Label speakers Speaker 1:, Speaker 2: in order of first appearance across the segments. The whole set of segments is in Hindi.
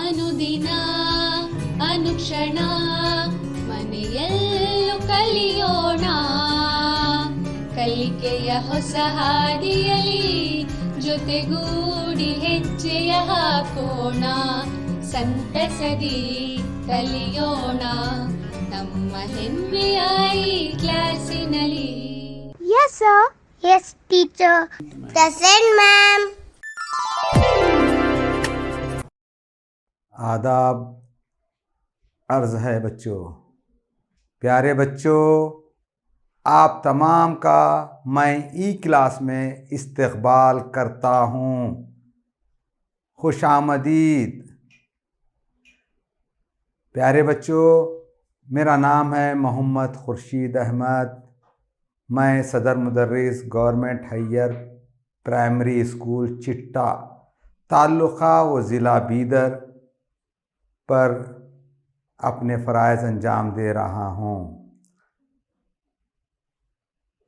Speaker 1: ಅನುದಿನ ಅನುಕ್ಷಣ ಮನೆಯಲ್ಲೂ ಕಲಿಯೋಣ, ಕಲಿಕೆಯ ಹೊಸ ಹಾದಿಯಲಿ ಜೊತೆಗೂಡಿ ಹೆಜ್ಜೆಯ ಹಾಕೋಣ, ಸಂತಸದಿ ಕಲಿಯೋಣ ನಮ್ಮ ಹೆಮ್ಮೆಯ ಈ ಕ್ಲಾಸಿನಲ್ಲಿ.
Speaker 2: Yes, sir. Yes, teacher. Present, ma'am.
Speaker 3: आदाब अर्ज़ है बच्चों। प्यारे बच्चों, आप तमाम का मैं ई क्लास में इस्तक़बाल करता हूँ। खुशामदीद। प्यारे बच्चों, मेरा नाम है मोहम्मद खुर्शीद अहमद। मैं सदर मुदर्रिस गवर्नमेंट हायर प्राइमरी स्कूल चिट्टा ताल्लुक़ा व ज़िला बीदर पर अपने फ़राइज़ अंजाम दे रहा हूँ।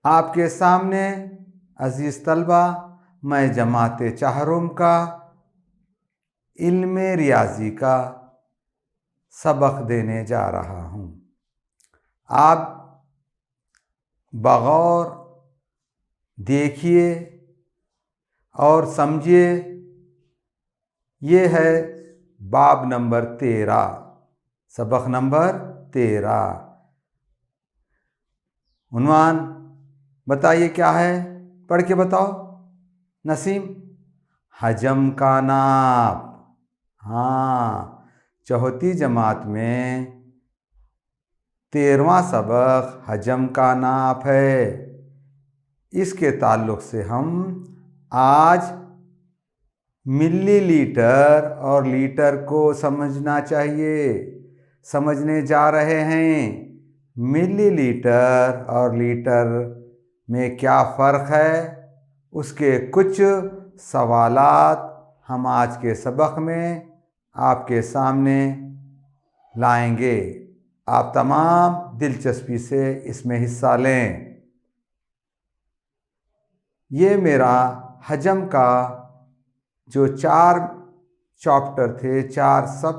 Speaker 3: आपके सामने अज़ीज़ तलबा, मैं जमात चाहरुम का इल्म रियाज़ी का सबक देने जा रहा हूँ। आप बगौर देखिए और समझिए। ये है बाब नंबर 13, सबक नंबर 13। उन्वान बताइए क्या है, पढ़ के बताओ नसीम। हजम का नाप। हाँ, चौथी जमात में 13वां सबक हजम का नाप है। इसके ताल्लुक़ से हम आज मिलीलीटर और लीटर को समझना चाहिए, समझने जा रहे हैं। मिलीलीटर और लीटर में क्या फ़र्क है, उसके कुछ सवालात हम आज के सबक में आपके सामने लाएंगे। आप तमाम दिलचस्पी से इसमें हिस्सा लें। ये मेरा हजम का जो 4 चैप्टर थे, 4 सब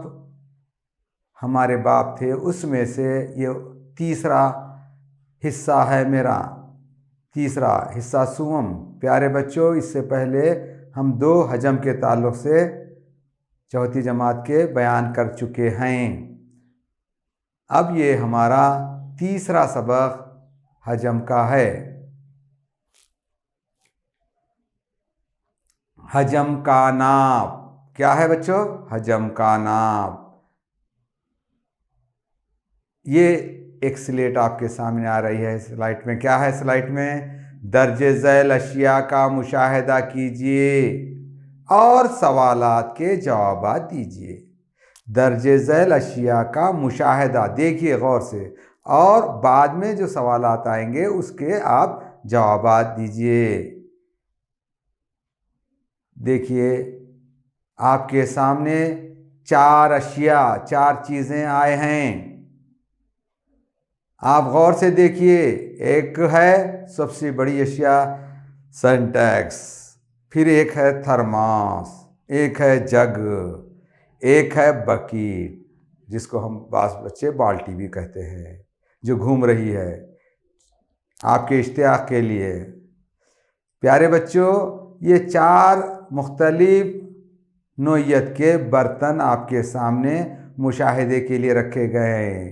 Speaker 3: हमारे बाप थे, उसमें से ये तीसरा हिस्सा है मेरा, तीसरा हिस्सा सुवम। प्यारे बच्चों, इससे पहले हम 2 हजम के ताल्लुक़ से चौथी जमात के बयान कर चुके हैं। अब ये हमारा तीसरा सबक हजम का है। हजम का नाप क्या है बच्चों? हजम का नाप। ये एक स्लेट आपके सामने आ रही है। स्लाइड में क्या है? स्लाइड में दर्जे झैल अशिया का मुशाहिदा कीजिए और सवालात के जवाब दीजिए। दर्जे झैल अशिया का मुशाहिदा देखिए गौर से, और बाद में जो सवालात आएंगे उसके आप जवाब दीजिए। देखिए आपके सामने 4 अशिया, 4 चीज़ें आए हैं। आप गौर से देखिए। एक है सबसे बड़ी अशिया सिंटेक्स, फिर एक है थर्मास, एक है जग, एक है बकीट, जिसको हम बच्चे बाल्टी भी कहते हैं, जो घूम रही है आपके इश्तियाक के लिए। प्यारे बच्चों, ये 4 मुख्तलिफ नौइयत के बर्तन आपके सामने मुशाहिदे के लिए रखे गए हैं।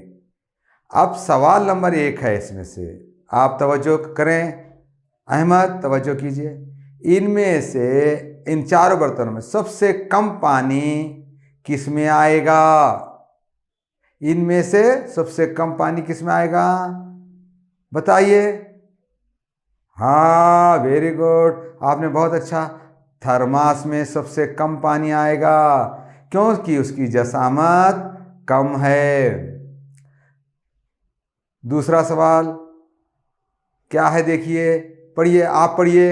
Speaker 3: अब सवाल नंबर 1 है इसमें से, आप तवज्जो करें। अहमद तवज्जो कीजिए। इनमें से इन 4 बर्तनों में सबसे कम पानी किस में आएगा? इनमें से सबसे कम पानी किस में आएगा बताइए। हाँ, वेरी गुड, आपने बहुत अच्छा। थर्मास में सबसे कम पानी आएगा क्योंकि उसकी जसामत कम है। दूसरा सवाल क्या है देखिए, पढ़िए, आप पढ़िए।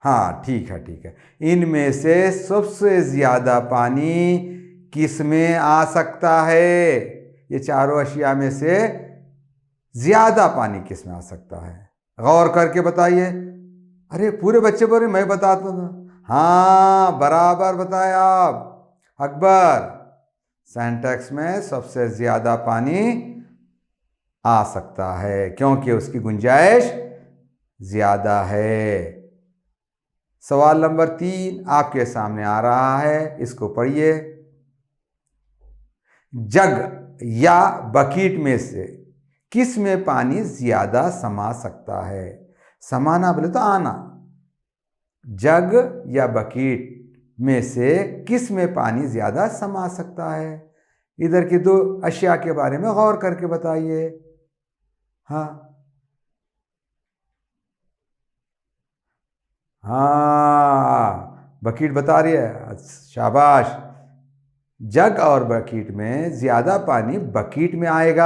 Speaker 3: हाँ ठीक है, ठीक है। इनमें से सबसे ज़्यादा पानी किस में आ सकता है? ये चारों अशिया में से ज़्यादा पानी किस में आ सकता है? गौर करके बताइए। अरे पूरे बच्चे बोले मैं बताता हूँ। हाँ बराबर बताया आप। अकबर, सेंटेक्स में सबसे ज़्यादा पानी आ सकता है क्योंकि उसकी गुंजाइश ज़्यादा है। सवाल नंबर 3 आपके सामने आ रहा है, इसको पढ़िए। जग या बकेट में से किस में पानी ज़्यादा समा सकता है? समाना बोले तो आना। जग या बकेट में से किस में पानी ज़्यादा समा सकता है? इधर की 2 अशिया के बारे में गौर करके बताइए। हाँ हाँ, बकेट बता रही है, शाबाश। जग और बकेट में ज़्यादा पानी बकेट में आएगा।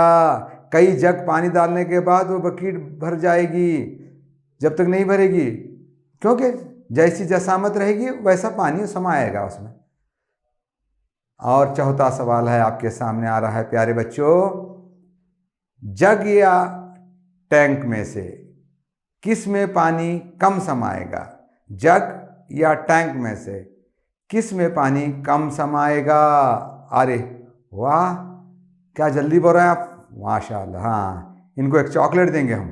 Speaker 3: कई जग पानी डालने के बाद वो बकेट भर जाएगी, जब तक नहीं भरेगी, क्योंकि जैसी जसामत रहेगी वैसा पानी समाएगा उसमें। और चौथा सवाल है आपके सामने आ रहा है प्यारे बच्चों। जग या टैंक में से किस में पानी कम समाएगा? जग या टैंक में से किस में पानी कम समाएगा? अरे वाह, क्या जल्दी बोल रहे हैं आप, माशाल्लाह। हाँ, इनको एक चॉकलेट देंगे हम।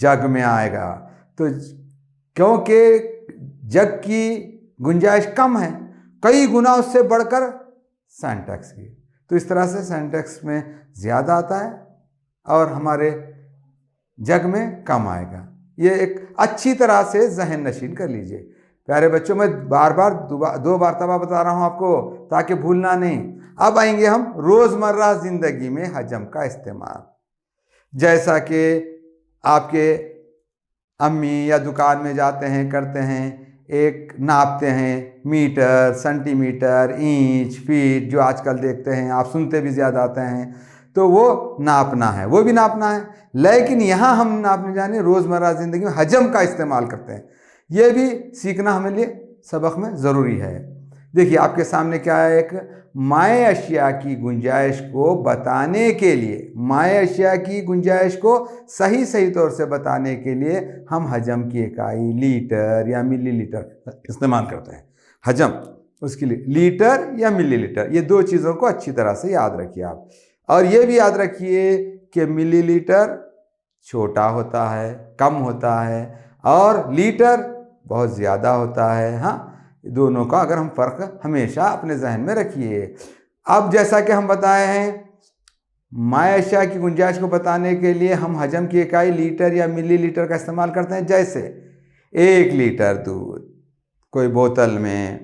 Speaker 3: जग में आएगा तो क्योंकि जग की गुंजाइश कम है, कई गुना उससे बढ़कर सेंटेक्स की, तो इस तरह से सेंटेक्स में ज़्यादा आता है और हमारे जग में कम आएगा। ये एक अच्छी तरह से जहन नशीन कर लीजिए प्यारे बच्चों। मैं बार बार 2 मरतबा बता रहा हूँ आपको ताकि भूलना नहीं। अब आएंगे हम रोज़मर्रा ज़िंदगी में हजम का इस्तेमाल। जैसा कि आपके अम्मी या दुकान में जाते हैं, करते हैं, एक नापते हैं, मीटर, सेंटीमीटर, इंच, फीट, जो आजकल देखते हैं, आप सुनते भी ज़्यादा आते हैं, तो वो नापना है, वो भी नापना है। लेकिन यहाँ हम नापने जाने रोज़मर्रा ज़िंदगी में हजम का इस्तेमाल करते हैं, ये भी सीखना हमें लिए सबक में ज़रूरी है। देखिए आपके सामने क्या है, एक माए अशिया की गुंजाइश को बताने के लिए, माए अशिया की गुंजाइश को सही सही तौर से बताने के लिए हम हजम की इकाई लीटर या मिलीलीटर इस्तेमाल करते हैं। हजम, उसके लिए लीटर या मिलीलीटर, ये 2 चीज़ों को अच्छी तरह से याद रखिए आप। और ये भी याद रखिए कि मिलीलीटर छोटा होता है, कम होता है, और लीटर बहुत ज़्यादा होता है। हाँ, दोनों का अगर हम फ़र्क हमेशा अपने जहन में रखिए। अब जैसा कि हम बताए हैं, माए अशिया की गुंजाइश को बताने के लिए हम हजम की इकाई लीटर या मिलीलीटर का इस्तेमाल करते हैं। जैसे 1 लीटर दूध कोई बोतल में,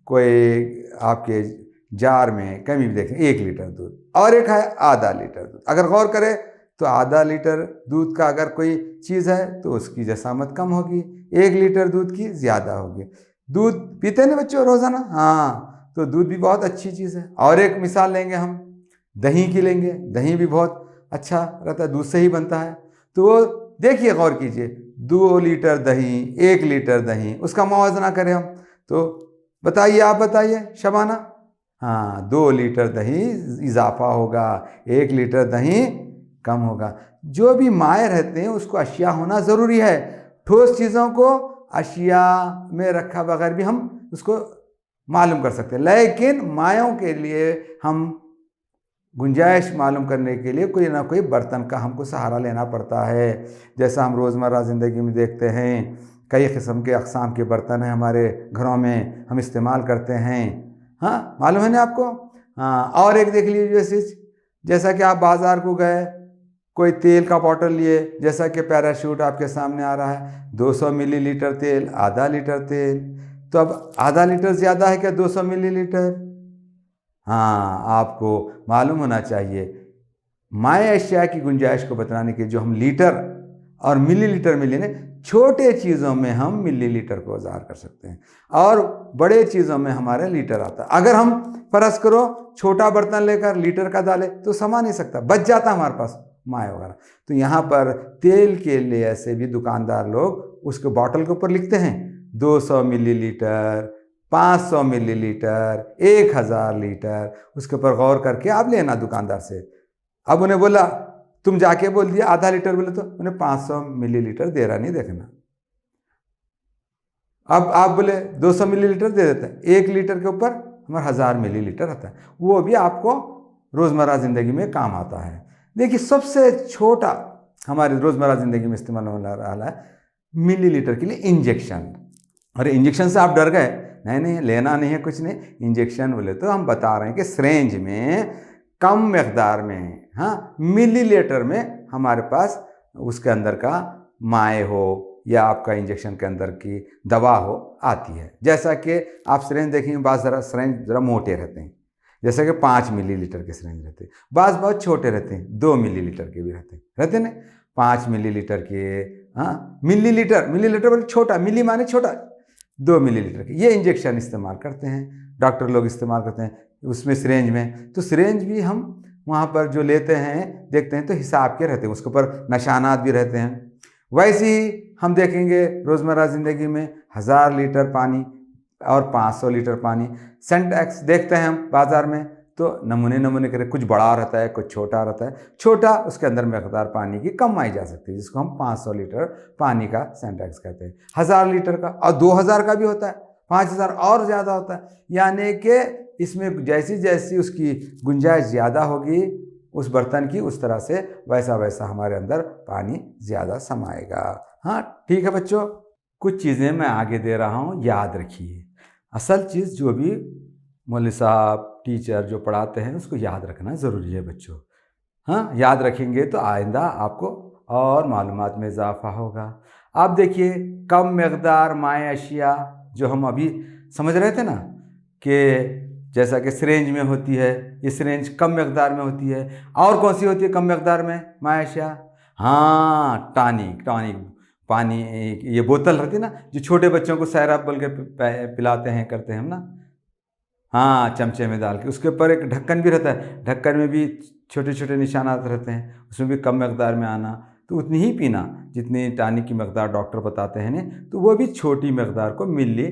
Speaker 3: कोई आपके जार में, कहीं भी देखें 1 लीटर दूध, और एक है आधा लीटर दूध। अगर गौर करें तो आधा लीटर दूध का अगर कोई चीज़ है तो उसकी जसामत कम होगी, 1 लीटर दूध की ज़्यादा होगी। दूध पीते हैं ना बच्चों रोज़ाना, हाँ, तो दूध भी बहुत अच्छी चीज़ है। और एक मिसाल लेंगे हम, दही की लेंगे, दही भी बहुत अच्छा रहता है, दूध से ही बनता है। तो वो देखिए, गौर कीजिए, 2 लीटर दही, 1 लीटर दही, उसका मुआवजा करें हम तो बताइए, आप बताइए शबाना। हाँ, 2 लीटर दही इजाफा होगा, 1 लीटर दही कम होगा। जो भी माए रहते हैं उसको अशिया होना ज़रूरी है। ठोस चीज़ों को अशिया में रखा बगैर भी हम उसको मालूम कर सकते हैं, लेकिन मायों के लिए हम गुंजाइश मालूम करने के लिए कोई ना कोई बर्तन का हमको सहारा लेना पड़ता है। जैसा हम रोज़मर्रा ज़िंदगी में देखते हैं, कई किस्म के अक़साम के बर्तन हैं हमारे घरों में, हम इस्तेमाल करते हैं। हाँ, मालूम है ना आपको। हाँ, और एक देख लीजिए, जैसा कि आप बाज़ार को गए, कोई तेल का बॉटल लिए, जैसा कि पैराशूट आपके सामने आ रहा है, 200 मिलीलीटर तेल, आधा लीटर तेल, तो अब आधा लीटर ज़्यादा है क्या 200 मिलीलीटर? हाँ, आपको मालूम होना चाहिए माए अशिया की गुंजाइश को बताने के जो हम लीटर और मिलीलीटर में लेने, छोटे चीज़ों में हम मिलीलीटर को ज़ाहिर कर सकते हैं और बड़े चीज़ों में हमारे लीटर आता है। अगर हम फर्ज करो छोटा बर्तन लेकर लीटर का डालें तो समा नहीं सकता, बच जाता हमारे पास माए वगैरह। तो यहाँ पर तेल के लिए ऐसे भी दुकानदार लोग उसके बॉटल के ऊपर लिखते हैं 200 मिलीलीटर, 500 मिलीलीटर, 1000 लीटर, उसके ऊपर गौर करके आप लेना दुकानदार से। अब उन्हें बोला, तुम जाके बोल दिया आधा लीटर, बोले तो उन्हें 500 मिलीलीटर दे रहा नहीं देखना। अब आप बोले 200 मिलीलीटर दे देते हैं, 1 लीटर के ऊपर हमारा 1000 मिलीलीटर आता है, वो भी आपको रोज़मर्रा ज़िंदगी में काम आता है। देखिए सबसे छोटा हमारे रोज़मर्रा ज़िंदगी में इस्तेमाल होने वाला है मिलीलीटर के लिए इंजेक्शन। अरे इंजेक्शन से आप डर गए? नहीं नहीं, लेना नहीं है कुछ नहीं। इंजेक्शन बोले तो हम बता रहे हैं कि सिरेंज में कम मकदार में, हाँ, मिलीलीटर में हमारे पास उसके अंदर का माए हो या आपका इंजेक्शन के अंदर की दवा हो आती है। जैसा कि आप सिरेंज देखेंगे, बाज़ ज़रा सिरेंज ज़रा मोटे रहते हैं, जैसे कि 5 मिलीलीटर के सिरेंज रहते हैं, बाज़ बहुत छोटे रहते हैं, 2 मिलीलीटर के भी रहते ना, 5 मिलीलीटर के, हाँ, मिलीलीटर बोले छोटा, मिली माने छोटा, 2 मिलीलीटर के ये इंजेक्शन इस्तेमाल करते हैं, डॉक्टर लोग इस्तेमाल करते हैं उसमें सिरेंज में। तो सिरेंज भी हम वहाँ पर जो लेते हैं देखते हैं तो हिसाब के रहते हैं, उसके ऊपर निशानात भी रहते हैं। वैसे ही हम देखेंगे रोज़मर्रा ज़िंदगी में 1000 लीटर पानी और 500 लीटर पानी, सेंटेक्स देखते हैं हम बाज़ार में तो नमूने करे, कुछ बड़ा रहता है कुछ छोटा रहता है। छोटा उसके अंदर मकदार पानी की कम आई जा सकती है, जिसको हम 500 लीटर पानी का सेंटेक्स कहते हैं। 1000 लीटर का और 2000 का भी होता है, 5000 और ज़्यादा होता है। यानी कि इसमें जैसी जैसी उसकी गुंजाइश ज़्यादा होगी उस बर्तन की, उस तरह से वैसा वैसा हमारे अंदर पानी ज़्यादा समाएगा। हाँ ठीक है बच्चों, कुछ चीज़ें मैं आगे दे रहा हूँ, याद रखिए। असल चीज़ जो भी मौलवी साहब टीचर जो पढ़ाते हैं उसको याद रखना ज़रूरी है बच्चों। हाँ, याद रखेंगे तो आइंदा आपको और मालूमात में इजाफा होगा। आप देखिए कम मकदार माए अशिया जो हम अभी समझ रहे थे ना, कि जैसा कि सिरेंज में होती है, ये सिरेंज कम मकदार में होती है। और कौन सी होती है कम मकदार में माए अशिया? हाँ, टॉनिक पानी, ये बोतल रहती है ना जो छोटे बच्चों को सैरप बोल के पिलाते हैं, करते हैं हम ना, हाँ, चमचे में डाल के। उसके ऊपर एक ढक्कन भी रहता है, ढक्कन में भी छोटे छोटे निशानात रहते हैं, उसमें भी कम मकदार में आना। तो उतनी ही पीना जितनी टॉनिक की मकदार डॉक्टर बताते हैं ने, तो वो भी छोटी मकदार को मिली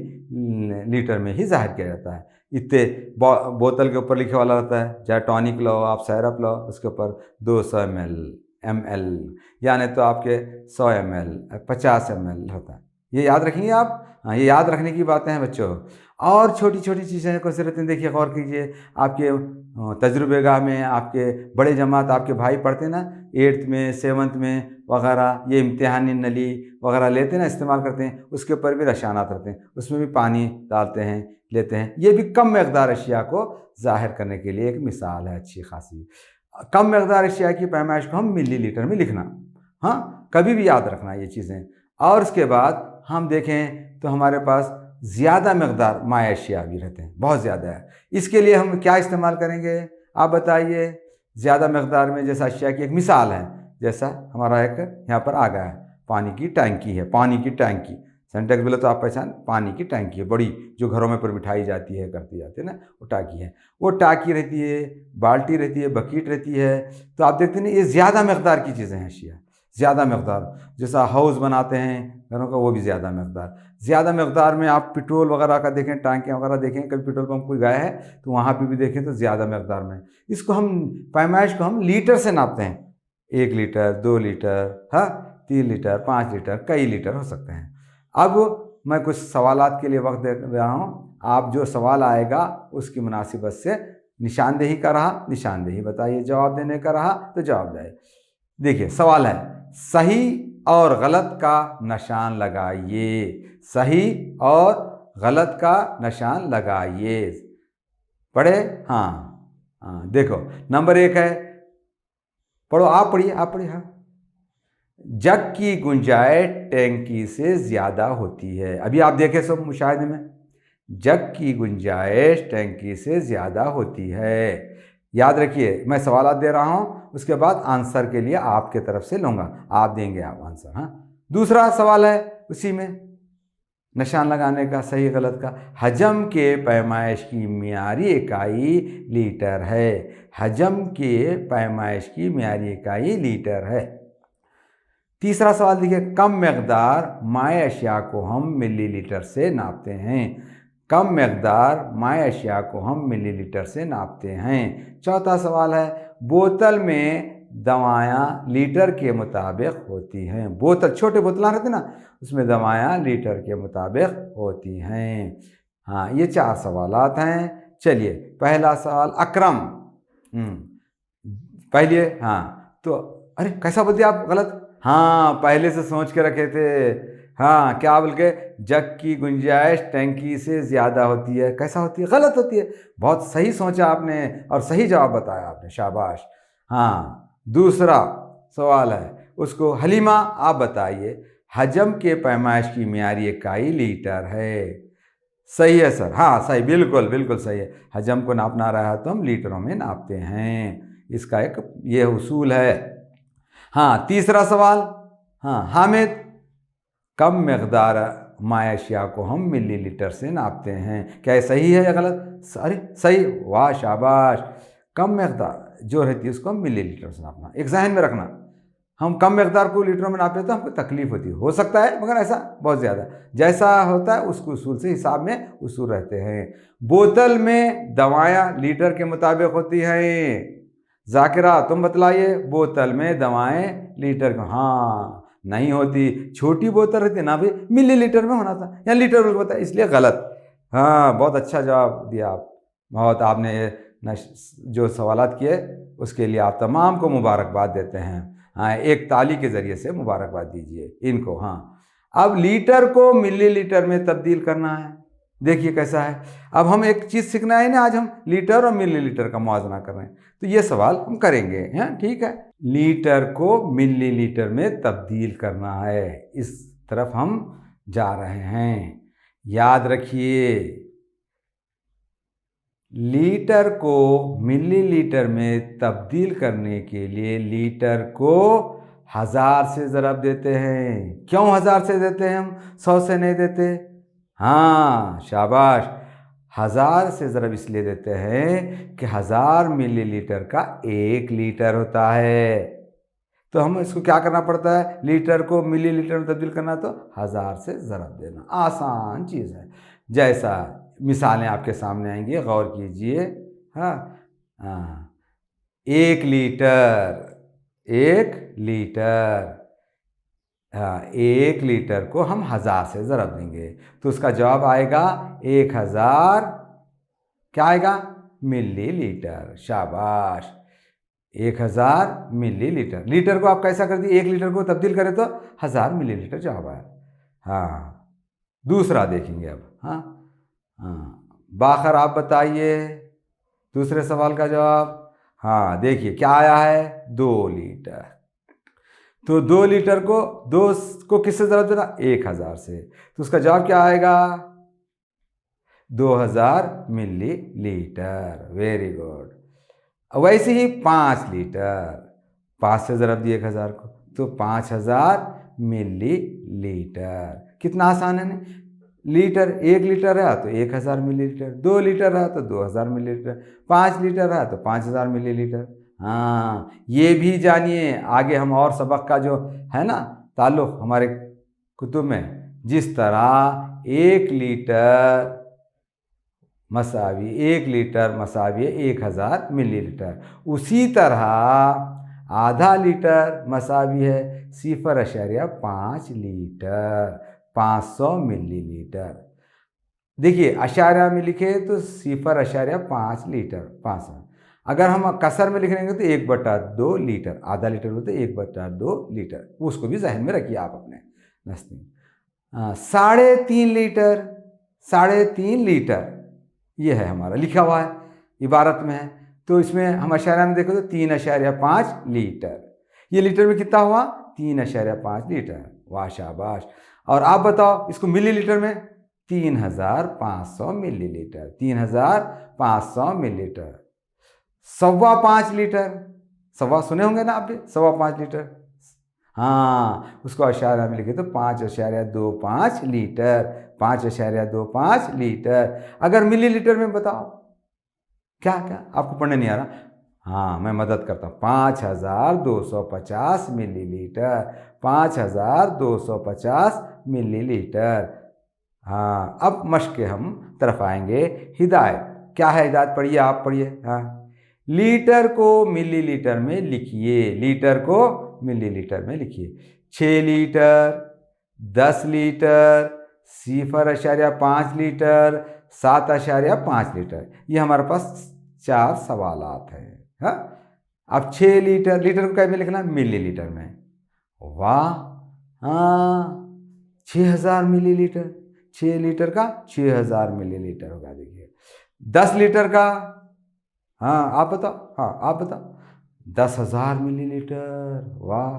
Speaker 3: लीटर में ही जाहिर किया जाता है। इतने बोतल के ऊपर लिखे वाला रहता है, चाहे टॉनिक लो आप सैरप लो, उसके ऊपर 200 ml यानी तो आपके 100 ml 50 ml रहता है। ये याद रखेंगे आप। हाँ, ये याद रखने की बातें हैं बच्चों। और छोटी छोटी चीज़ें कौन से रहती हैं देखिए, गौर कीजिए। आपके तजुर्बेगाह में आपके बड़े जमात आपके भाई पढ़ते ना 8th में 7th में वगैरह, ये इम्तिहानी नली वगैरह लेते ना, इस्तेमाल करते हैं, उसके ऊपर भी रशानात रहते हैं, उसमें भी पानी डालते हैं, लेते हैं। ये भी कम मकदार अशिया को जाहिर करने के लिए एक मिसाल है अच्छी खासी। कम मकदार अशिया की पैमाइश को हम मिलीलीटर में लिखना, हाँ, कभी भी याद रखना ये चीज़ें। और उसके बाद हम देखें तो हमारे पास ज़्यादा मकदार माए अशिया भी रहते हैं, बहुत ज़्यादा है। इसके लिए हम क्या इस्तेमाल करेंगे आप बताइए? ज़्यादा मकदार में जैसा अशिया की एक मिसाल है, जैसा हमारा एक यहाँ पर आ गया है, पानी की टैंकी है, पानी की टैंकी। सेंटेक्स बोले तो आप पहचान, पानी की टैंकी है बड़ी, जो घरों में पर बिठाई जाती है, करती जाती है ना, वो टाकी है। वो टाकी रहती है, बाल्टी रहती है, बकेट रहती है। तो आप देखते हैं ये ज़्यादा मकदार की चीज़ें हैं अशिया, ज़्यादा मकदार। जैसा हाउस बनाते हैं घरों का, वो भी ज़्यादा मकदार। ज़्यादा मकदार में आप पेट्रोल वगैरह का देखें, टांकियाँ वगैरह देखें, कभी पेट्रोल पंप कोई गया है तो वहाँ पे भी देखें तो ज़्यादा मकदार में। इसको हम पैमाइश को हम लीटर से नापते हैं, 1 लीटर 2 लीटर, हाँ, 3 लीटर 5 लीटर, कई लीटर हो सकते हैं। अब मैं कुछ सवालात के लिए वक्त दे रहा हूँ, आप जो सवाल आएगा उसकी मुनासिबत से निशानदेही का रहा निशानदेही बताइए, जवाब देने का रहा तो जवाब दे। देखिए सवाल है, सही और गलत का निशान लगाइए, सही और गलत का निशान लगाइए। पढ़े? हाँ, देखो नंबर 1 है, पढ़ो, आप पढ़िए हाँ। जग की गुंजाइश टैंकी से ज़्यादा होती है। अभी आप देखें सब मुशाहिदे में, जग की गुंजाइश टैंकी से ज़्यादा होती है। याद रखिए, मैं सवाल दे रहा हूँ, उसके बाद आंसर के लिए आपके तरफ से लूँगा, आप देंगे आप आंसर। हाँ, दूसरा सवाल है उसी में निशान लगाने का, सही गलत का। हजम के पैमाइश की मियारी इकाई लीटर है, हजम के पैमाइश की मियारी इकाई लीटर है। तीसरा सवाल देखिए, कम मकदार माए अशिया को हम मिलीलीटर से नापते हैं, कम मकदार माए अशिया को हम मिलीलीटर से नापते हैं। चौथा सवाल है, बोतल में दवायाँ लीटर के मुताबिक होती हैं। बोतल, छोटे बोतलां रहते ना, उसमें दवायाँ लीटर के मुताबिक होती हैं। हाँ, ये 4 सवालात हैं। चलिए, पहला सवाल अकरम। पहले, हाँ तो अरे कैसा बोल दिया आप, गलत। हाँ, पहले से सोच के रखे थे। हाँ, क्या बोल के, जग की गुंजाइश टंकी से ज़्यादा होती है। कैसा होती है, गलत होती है। बहुत सही सोचा आपने और सही जवाब बताया आपने, शाबाश। हाँ, दूसरा सवाल है, उसको हलीमा आप बताइए, हजम के पैमाइश की मियारी इकाई लीटर है। सही है सर, हाँ सही, बिल्कुल बिल्कुल सही है। हजम को नापना रहा है तो हम लीटरों में नापते हैं, इसका एक ये उसूल है। हाँ, तीसरा सवाल, हाँ हामिद, कम मकदार मायाशिया को हम मिलीलीटर से नापते हैं, क्या ये सही है या गलत? अरे सही, वाह शाबाश। कम मकदार जो रहती है उसको हम मिलीलीटर से नापना, एक जहन में रखना। हम कम मकदार को लीटरों में नापे तो हमको तकलीफ होती है, हो सकता है, मगर ऐसा बहुत ज़्यादा जैसा होता है उसको उसूल से हिसाब में उसूल रहते हैं। बोतल में दवायाँ लीटर के मुताबिक होती हैं। जाकिरा तुम बतलाइए, बोतल में दवाएं लीटर का? हाँ नहीं होती, छोटी बोतल रहती है ना भाई, मिलीलीटर में होना था, या लीटर में होता है, इसलिए गलत। हाँ, बहुत अच्छा जवाब दिया आप, बहुत आपने ये जो सवालात किए उसके लिए आप तमाम को मुबारकबाद देते हैं। हाँ, एक ताली के ज़रिए से मुबारकबाद दीजिए इनको। हाँ, अब लीटर को मिलीलीटर में तब्दील करना है, देखिए कैसा है। अब हम एक चीज़ सीखना है ना, आज हम लीटर और मिलीलीटर का मुआवजा कर रहे हैं, तो ये सवाल हम करेंगे। हैं, ठीक है, लीटर को मिलीलीटर में तब्दील करना है, इस तरफ हम जा रहे हैं। याद रखिए, लीटर को मिलीलीटर में तब्दील करने के लिए लीटर को 1000 से ज़रब देते हैं। क्यों 1000 से देते हैं, हम 100 से नहीं देते? हाँ शाबाश, 1000 से ज़रब इसलिए देते हैं कि 1000 मिलीलीटर का 1 लीटर होता है। तो हम इसको क्या करना पड़ता है, लीटर को मिलीलीटर में तब्दील करना, तो 1000 से ज़रब देना, आसान चीज़ है। जैसा मिसालें आपके सामने आएंगी, गौर कीजिए। हाँ हाँ, 1 लीटर, 1 लीटर, हाँ 1 लीटर को हम 1000 से ज़रब देंगे तो उसका जवाब आएगा 1000, क्या आएगा, मिलीलीटर। शाबाश, 1000 मिलीलीटर। लीटर को आप कैसा कर दिए, 1 लीटर को तब्दील करें तो 1000 मिलीलीटर जवाब आया। हाँ, दूसरा देखेंगे अब। हाँ हाँ, बाखर आप बताइए दूसरे सवाल का जवाब। हाँ देखिए क्या आया है, 2 लीटर। तो 2 लीटर को 2 को किससे ज़रब देना, 1000 से, तो उसका जवाब क्या आएगा, 2000 मिलीलीटर। Very good. वैसे ही 5 लीटर, 5 से ज़रब दिए 1000 को, तो 5000 मिलीलीटर। कितना आसान है ना, लीटर, 1 लीटर रहा तो 1000 मिलीलीटर, 2 लीटर रहा तो 2000 मिलीलीटर, 5 लीटर रहा तो 5000 मिलीलीटर। हाँ, ये भी जानिए, आगे हम और सबक का जो है ना ताल्लुक़ हमारे कुतुब में, जिस तरह 1 लीटर मसावी 1 लीटर मसावी 1000 मिलीलीटर, उसी तरह आधा लीटर मसावी है 0.5 लीटर, 500 मिलीलीटर। देखिए अशारिया में लिखे तो 0.5 लीटर 500, अगर हम कसर में लिखेंगे तो 1/2 लीटर, आधा लीटर बोलते 1/2 लीटर, उसको भी जहन में रखिए आप अपने नस्ती। 3.5 लीटर, 3.5 लीटर ये है हमारा लिखा हुआ है, इबारत में है, तो इसमें हम अशारिया में देखो तो 3.5 लीटर। ये लीटर में कितना हुआ, 3.5 लीटर। वाह शाबाश। और आप बताओ इसको मिलीलीटर में, 3500 मिलीलीटर, 3500 मिलीलीटर। 5.25 लीटर, सवा सुने होंगे ना आपने, 5.25 लीटर। हाँ, उसको अशारिया में लिखे तो 5.25 लीटर, 5.25 लीटर। अगर मिलीलीटर में बताओ, क्या क्या आपको पढ़ने नहीं आ रहा, हाँ मैं मदद करता हूँ, 5250 मिलीलीटर, 5250 मिलीलीटर। हाँ, अब मश्क के हम तरफ आएंगे। हिदायत क्या है, हिदायत पढ़िए, आप पढ़िए। हाँ, लीटर को मिलीलीटर में लिखिए, लीटर को मिलीलीटर में लिखिए। 6 लीटर, 10 लीटर, 0.5 लीटर, 7.5 लीटर, ये हमारे पास 4 सवालात हैं। हाँ, अब 6 लीटर, लीटर को क्या में लिखना? मिलीलीटर में। वाह, हाँ, 6000 मिलीलीटर, 6 लीटर का 6000 मिलीलीटर होगा। देखिए 10 लीटर का, हाँ आप बताओ, हाँ आप बताओ, 10,000 मिलीलीटर। वाह,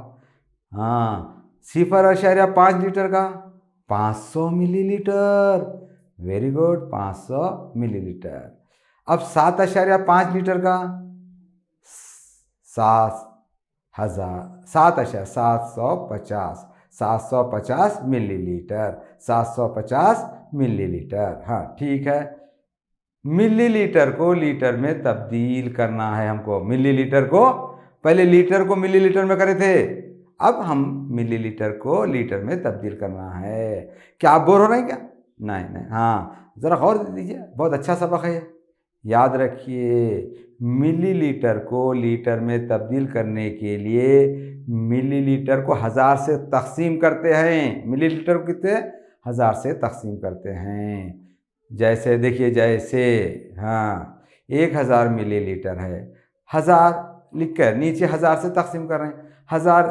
Speaker 3: हाँ, 0.5 लीटर का 500 मिलीलीटर। Very good, 500 millilitre. अब 7.5 लीटर का 750 मिलीलीटर, 750 मिलीलीटर। हाँ ठीक है, मिलीलीटर को लीटर में तब्दील करना है हमको। मिलीलीटर को, पहले लीटर को मिलीलीटर में करे थे, अब हम मिलीलीटर को लीटर में तब्दील करना है। क्या आप बोर हो रहे हैं क्या? नहीं नहीं, हाँ ज़रा गौर दीजिए, बहुत अच्छा सबक है। याद रखिए, मिलीलीटर को लीटर में तब्दील करने के लिए मिलीलीटर को 1000 से तकसीम करते हैं। मिलीलीटर को कितने? 1000 से तकसीम करते हैं। जैसे देखिए, जैसे हाँ 1000 मिलीलीटर है, 1000 लिख कर नीचे 1000 से तकसीम कर रहे हैं। 1000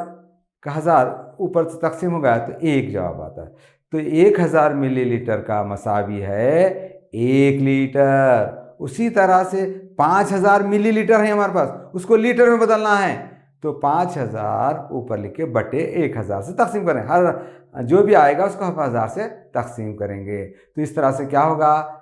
Speaker 3: का 1000 ऊपर से तकसीम हो गया तो 1 जवाब आता है। तो 1000 मिलीलीटर का मसावी है 1 लीटर। उसी तरह से 5000 मिलीलीटर है हमारे पास, उसको लीटर में बदलना है तो 5000 ऊपर लिख के बटे 1000 से तकसीम करें। हर जो भी आएगा उसको हम 1000 से तकसीम करेंगे। तो इस तरह से क्या होगा?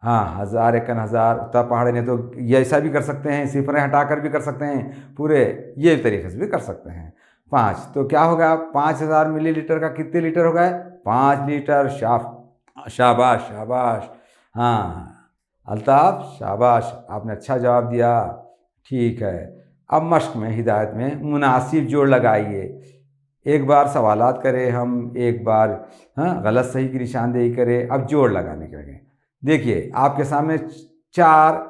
Speaker 3: हाँ, 1000 एकन 1000 उतना पहाड़ ने, तो ये ऐसा भी कर सकते हैं, सिफरें हटाकर भी कर सकते हैं, पूरे ये तरीके से भी कर सकते हैं। 5 तो क्या होगा? 5000 मिलीलीटर का कितने लीटर हो गए? 5 लीटर। शाबाश शाबाश, हाँ अल्ताफ शाबाश, आपने अच्छा जवाब दिया। ठीक है, अब मश्क में, हिदायत में मुनासिब जोड़ लगाइए। एक बार सवालात करें हम, एक बार हाँ गलत सही की निशानदेही करें। अब जोड़ लगाने के लगे। देखिए आपके सामने 4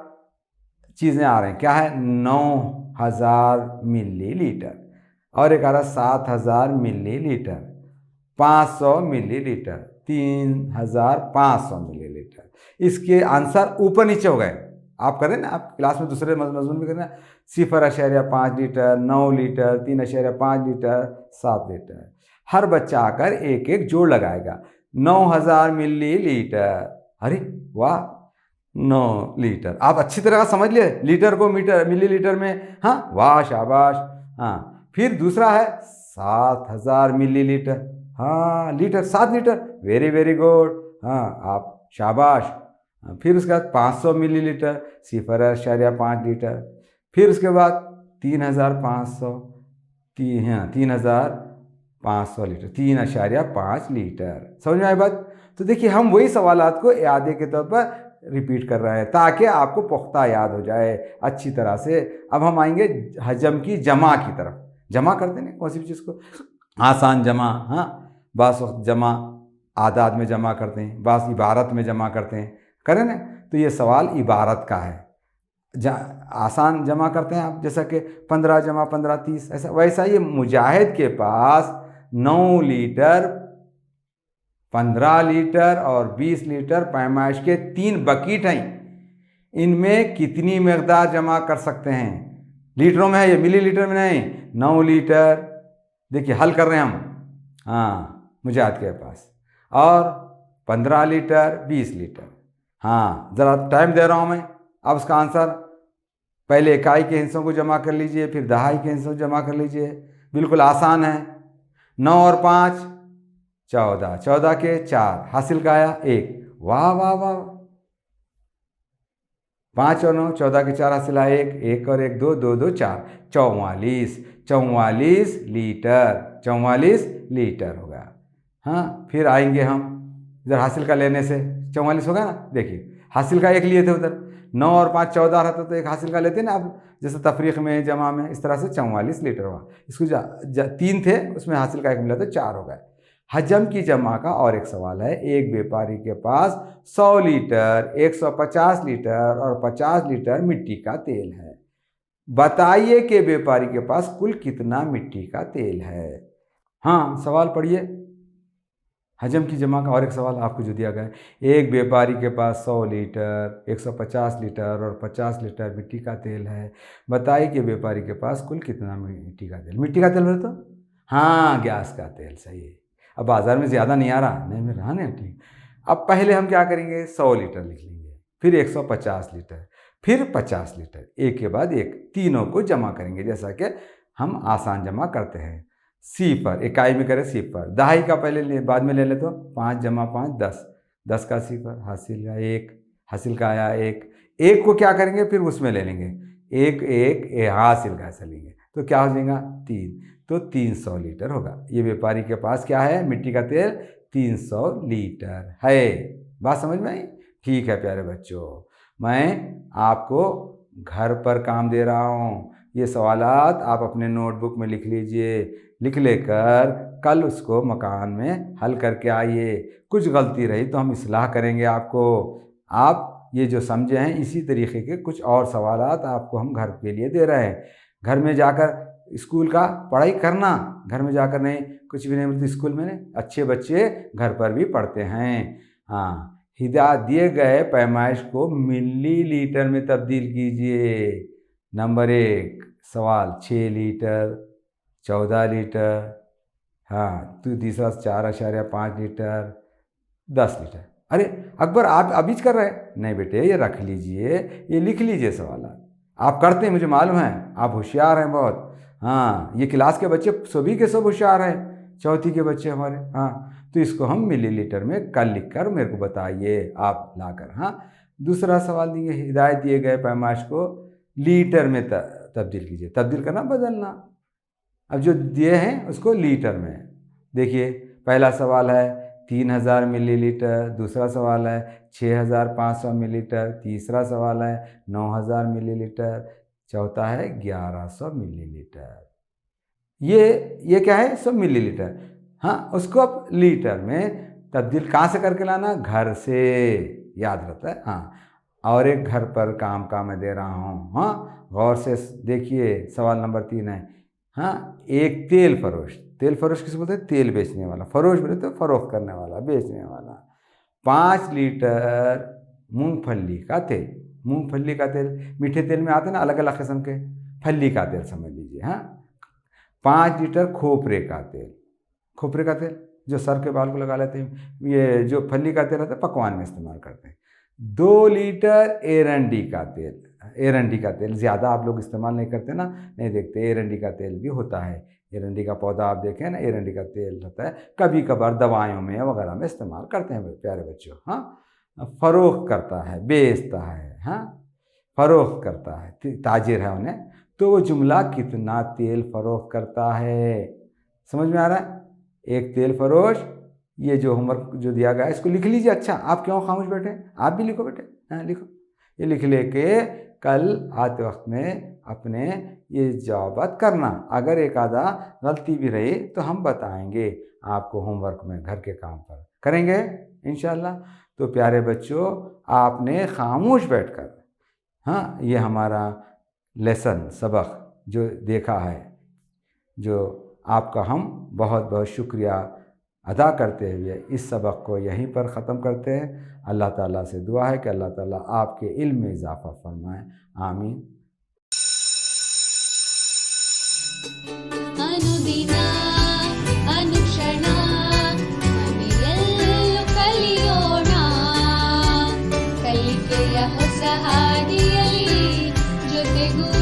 Speaker 3: चीज़ें आ रही हैं। क्या है? 9000 मिलीलीटर, और एक आ रहा 7000 मिलीलीटर, 500 मिलीलीटर, 3500 मिलीलीटर। इसके आंसर ऊपर नीचे हो गए। आप करें ना, आप क्लास में दूसरे मजमून में करें, 0.5 लीटर, 9 लीटर, 3.5 लीटर, 7 लीटर। हर बच्चा आकर एक एक जोड़ लगाएगा। 9000 मिलीलीटर, अरे वाह, 9 लीटर। आप अच्छी तरह समझ लिए लीटर को मीटर मिलीलीटर में। हाँ वाह शाबाश। हाँ, फिर दूसरा है 7000 मिलीलीटर। हाँ litre, 7 litre, very very good. हाँ आप शाबाश। फिर उसके बाद 500 मिलीलीटर, 0.5 लीटर। फिर उसके बाद 3500, 3500 लीटर, 3.5 लीटर। समझ में आई बात? तो देखिए हम वही सवालात को यादे के तौर पर रिपीट कर रहे हैं ताकि आपको पुख्ता याद हो जाए अच्छी तरह से। अब हम आएंगे हजम की जमा की तरफ। जमा करते हैं कौन सी भी चीज़ को, आसान जमा, हाँ बास वक्त जमा आदाद में जमा करते हैं, बास इबारत में जमा करते हैं, करें ना। तो ये सवाल इबारत का है। आसान जमा करते हैं आप, जैसा कि 15 जमा 15 30, ऐसा। वैसा ये मुजाहिद के पास 9 लीटर, 15 लीटर और 20 लीटर पैमाइश के 3 बकेट हैं। इनमें कितनी मकदार जमा कर सकते हैं? लीटरों में है ये, मिलीलीटर में नहीं। 9 लीटर, देखिए हल कर रहे हैं हम, हाँ मुजाहिद के पास, और 15 लीटर, 20 लीटर। हाँ ज़रा टाइम दे रहा हूँ मैं। अब उसका आंसर पहले इकाई के हिस्सों को जमा कर लीजिए, फिर दहाई के हिस्सों को जमा कर लीजिए। बिल्कुल आसान है। 9 और 5 14, 14 के 4 हासिल का आया 1। वाह वाह वाह। 5 और 9, 14 के 4 हासिल आया 1, 1 और 1 2, 2 2 4, 44 लीटर, 44 लीटर होगा। हाँ फिर आएंगे हम इधर हासिल का लेने से 44 होगा ना। देखिए हासिल का 1 लिए थे उधर, 9 और 5 14 रहता तो 1 हासिल का लेते ना। अब जैसे तफरीक में, जमा में, इस तरह से 44 लीटर हुआ। इसको 3 थे, उसमें हासिल का 1 मिला तो 4 हो गए। हजम की जमा का और एक सवाल है। एक व्यापारी के पास 100 लीटर, 150 लीटर और 50 लीटर मिट्टी का तेल है। बताइए कि व्यापारी के पास कुल कितना मिट्टी का तेल है। हाँ, सवाल पढ़िए। हजम की जमा का और एक सवाल आपको जो दिया गया है, एक व्यापारी के पास 100 लीटर, 150 लीटर और 50 लीटर मिट्टी का तेल है। बताइए कि व्यापारी के पास कुल कितना मिट्टी का तेल। मिट्टी का तेल बोले तो हाँ, गैस का तेल, सही है। अब बाज़ार में ज़्यादा नहीं आ रहा, नहीं मिल रहा ना, ठीक। अब पहले हम क्या करेंगे, 100 लीटर लिख लेंगे, फिर 150 लीटर, फिर 50 लीटर, एक के बाद एक, तीनों को जमा करेंगे जैसा कि हम आसान जमा करते हैं। सिफर, इकाई में करें सिफर, दहाई का पहले ले, बाद में ले ले तो 5 जमा 5 10, 10 का सिफर, हासिल का 1, हासिल का आया 1, 1 को क्या करेंगे फिर उसमें ले लेंगे, 1 1 हासिल का ऐसा लेंगे तो क्या हो जाएगा 3, तो 300 लीटर होगा। ये व्यापारी के पास क्या है, मिट्टी का तेल 300 लीटर है। बात समझ में आई? ठीक है प्यारे बच्चों, मैं आपको घर पर काम दे रहा हूँ। ये सवालात आप अपने नोटबुक में लिख लीजिए, लिख लेकर कल उसको मकान में हल करके आइए। कुछ गलती रही तो हम इस्लाह करेंगे आपको। आप ये जो समझे हैं इसी तरीके के कुछ और सवालात आपको हम घर के लिए दे रहे हैं। घर में जाकर स्कूल का पढ़ाई करना, घर में जाकर नहीं, कुछ भी नहीं मिलती स्कूल में नहीं, अच्छे बच्चे घर पर भी पढ़ते हैं। हाँ, हिदायत दिए गए पैमाइश को मिलीलीटर में तब्दील कीजिए। नंबर 1 सवाल 6 लीटर, 14 लीटर, हाँ तो तीसरा 4.5 लीटर, 10 लीटर। अरे अकबर आप अभी कर रहे हैं? नहीं बेटे, ये रख लीजिए, ये लिख लीजिए सवाल। आप करते हैं, मुझे मालूम है, आप होशियार हैं बहुत। हाँ, ये क्लास के बच्चे सभी के सब होशियार हैं, चौथी के बच्चे हमारे। हाँ, तो इसको हम मिलीलीटर में कल लिख कर मेरे को बताइए आप लाकर। हाँ, दूसरा सवाल दिए, हिदायत दिए गए पैमाइश को लीटर में तब्दील कीजिए। तब्दील करना, बदलना। अब जो दिए हैं उसको लीटर में देखिए। पहला सवाल है 3000 मिलीलीटर, दूसरा सवाल है 6500 मिलीलीटर, तीसरा सवाल है 9000 मिलीलीटर, चौथा है 1100 मिलीलीटर। ये क्या है, सब मिलीलीटर। हाँ, उसको अब लीटर में तब्दील कहाँ से करके लाना, घर से, याद रहता है। हाँ, और एक घर पर काम का मैं दे रहा हूँ। हाँ, गौर से देखिए, सवाल नंबर 3 है। हाँ, एक तेल फरोश, तेल फरोश किसे बोलते हैं, तेल बेचने वाला। फरोश बोले तो फरोख्त करने वाला, बेचने वाला। 5 लीटर मूंगफली का तेल, मूंगफली का तेल, मीठे तेल में आते हैं ना अलग अलग किस्म के, फली का तेल समझ लीजिए। हाँ, 5 लीटर खोपरे का तेल, खोपरे का तेल जो सर के बाल को लगा लेते हैं, ये जो फली का तेल होता है पकवान में इस्तेमाल करते हैं। 2 लीटर एरंडी का तेल, एरंडी का तेल ज़्यादा आप लोग इस्तेमाल नहीं करते ना, नहीं देखते, एरंडी का तेल भी होता है। एरंडी का पौधा आप देखें ना, एरंडी का तेल होता है, कभी कभार दवाइयों में वगैरह में इस्तेमाल करते हैं प्यारे बच्चों। हाँ, फ़रोख्त करता है, बेचता है। हाँ, फ़रोख्त करता है, ताजिर है उन्हें। तो वो जुमला कितना तेल फ़रोख्त करता है, समझ में आ रहा है? एक तेल फरोश, ये जो होमवर्क जो दिया गया है इसको लिख लीजिए। अच्छा, आप क्यों खामोश बैठे, आप भी लिखो बेटे। हाँ, लिखो, ये लिख लेके कल आते वक्त में अपने ये जवाबात करना। अगर एक आधा गलती भी रही तो हम बताएंगे आपको होमवर्क में, घर के काम पर करेंगे इंशाल्लाह। तो प्यारे बच्चों, आपने खामोश बैठकर, हाँ, ये हमारा लेसन सबक जो देखा है, जो आपका हम बहुत बहुत शुक्रिया अदा करते हुए इस सबक को यहीं पर ख़त्म करते हैं। अल्लाह ताला से दुआ है कि अल्लाह ताला आपके इल्म में इजाफ़ा फरमाए। आमीन।
Speaker 1: अनुदिन अनुक्षण ಮನೆಯಲ್ಲೂ ಕಲಿಯೋಣ, ಕಲಿಕೆಯ ಹೊಸ ಹಾದಿಯಲ್ಲಿ ಜೊತೆಗೂಡಿ